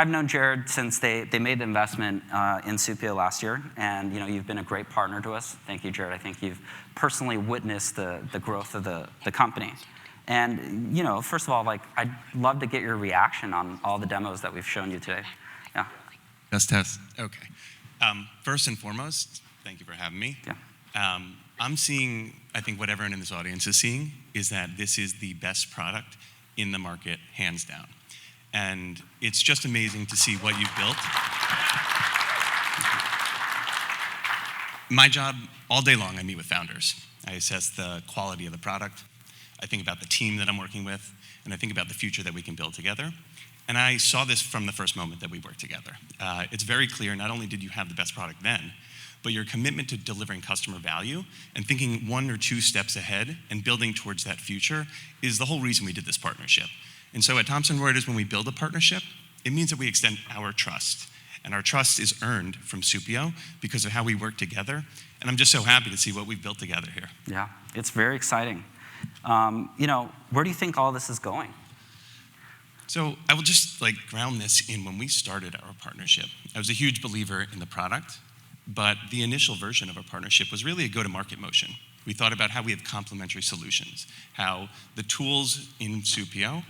I've known Jared since they made the investment in Supio last year, and you've been a great partner to us. Thank you, Jared. I think you've personally witnessed the growth of the company. And first of all, I'd love to get your reaction on all the demos that we've shown you today. Yeah. Test. Okay. First and foremost, thank you for having me. Yeah. I'm seeing, I think what everyone in this audience is seeing, is that this is the best product in the market, hands down. And it's just amazing to see what you've built. My job, all day long, I meet with founders. I assess the quality of the product. I think about the team that I'm working with, and I think about the future that we can build together. And I saw this from the first moment that we worked together. It's very clear, not only did you have the best product then, but your commitment to delivering customer value and thinking 1 or 2 steps ahead and building towards that future is the whole reason we did this partnership. And so at Thomson Reuters, when we build a partnership, it means that we extend our trust. And our trust is earned from Supio because of how we work together. And I'm just so happy to see what we've built together here. Yeah, it's very exciting. Where do you think all this is going? So I will just ground this in when we started our partnership. I was a huge believer in the product, but the initial version of our partnership was really a go-to-market motion. We thought about how we have complementary solutions, how the tools in Supio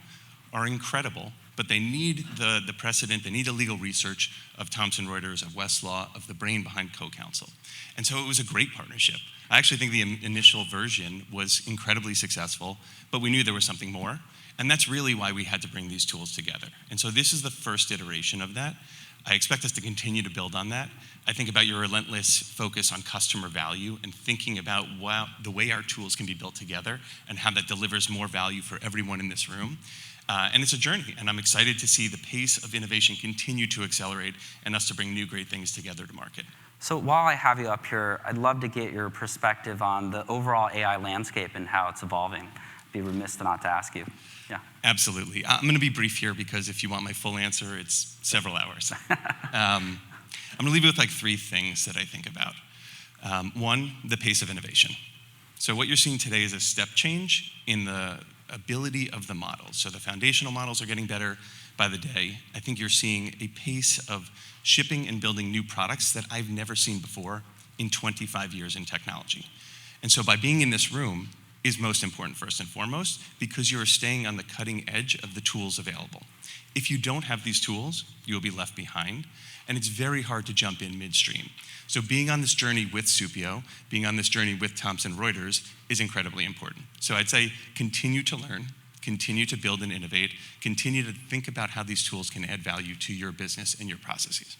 are incredible, but they need the precedent, they need the legal research of Thomson Reuters, of Westlaw, of the brain behind co-counsel. And so it was a great partnership. I actually think the initial version was incredibly successful, but we knew there was something more. And that's really why we had to bring these tools together. And so this is the first iteration of that. I expect us to continue to build on that. I think about your relentless focus on customer value and thinking about the way our tools can be built together and how that delivers more value for everyone in this room. And it's a journey, and I'm excited to see the pace of innovation continue to accelerate and us to bring new great things together to market. So while I have you up here, I'd love to get your perspective on the overall AI landscape and how it's evolving. I'd be remiss not to ask you. Yeah. Absolutely. I'm going to be brief here because if you want my full answer, it's several hours. I'm going to leave you with 3 things that I think about. 1, the pace of innovation. So what you're seeing today is a step change in the ability of the models. So the foundational models are getting better by the day. I think you're seeing a pace of shipping and building new products that I've never seen before in 25 years in technology. And so by being in this room is most important first and foremost because you're staying on the cutting edge of the tools available. If you don't have these tools, you'll be left behind, and it's very hard to jump in midstream. So being on this journey with Supio, being on this journey with Thomson Reuters is incredibly important. So I'd say continue to learn, continue to build and innovate, continue to think about how these tools can add value to your business and your processes.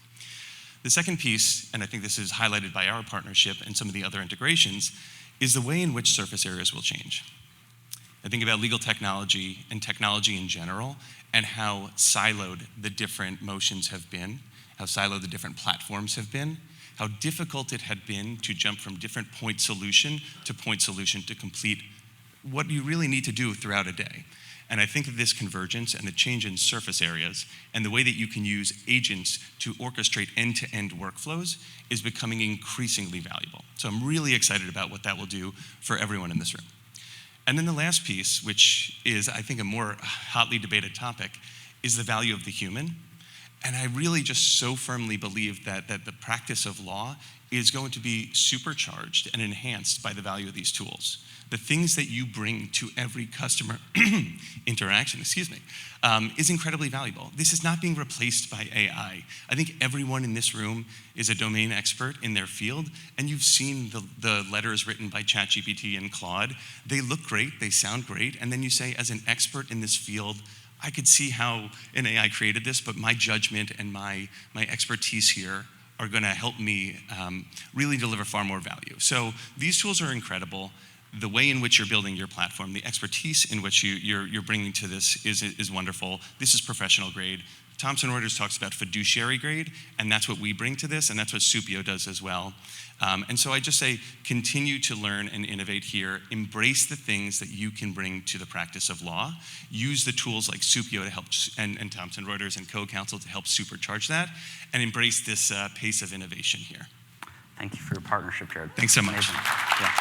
The second piece, and I think this is highlighted by our partnership and some of the other integrations, is the way in which surface areas will change. I think about legal technology and technology in general and how siloed the different motions have been, how siloed the different platforms have been, how difficult it had been to jump from different point solution to complete what you really need to do throughout a day. And I think that this convergence and the change in surface areas and the way that you can use agents to orchestrate end-to-end workflows is becoming increasingly valuable. So I'm really excited about what that will do for everyone in this room. And then the last piece, which is, I think, a more hotly debated topic, is the value of the human. And I really just so firmly believe that the practice of law is going to be supercharged and enhanced by the value of these tools. The things that you bring to every customer interaction, is incredibly valuable. This is not being replaced by AI. I think everyone in this room is a domain expert in their field, and you've seen the letters written by ChatGPT and Claude. They look great, they sound great, and then you say, as an expert in this field, I could see how an AI created this, but my judgment and my expertise here are going to help me really deliver far more value. So these tools are incredible. The way in which you're building your platform, the expertise in which you're bringing to this is wonderful. This is professional grade. Thomson Reuters talks about fiduciary grade, and that's what we bring to this, and that's what Supio does as well. And so I just say, continue to learn and innovate here. Embrace the things that you can bring to the practice of law. Use the tools like Supio to help, and Thomson Reuters and co-counsel to help supercharge that, and embrace this pace of innovation here. Thank you for your partnership, Jared. Thanks so much. Amazing. Yeah.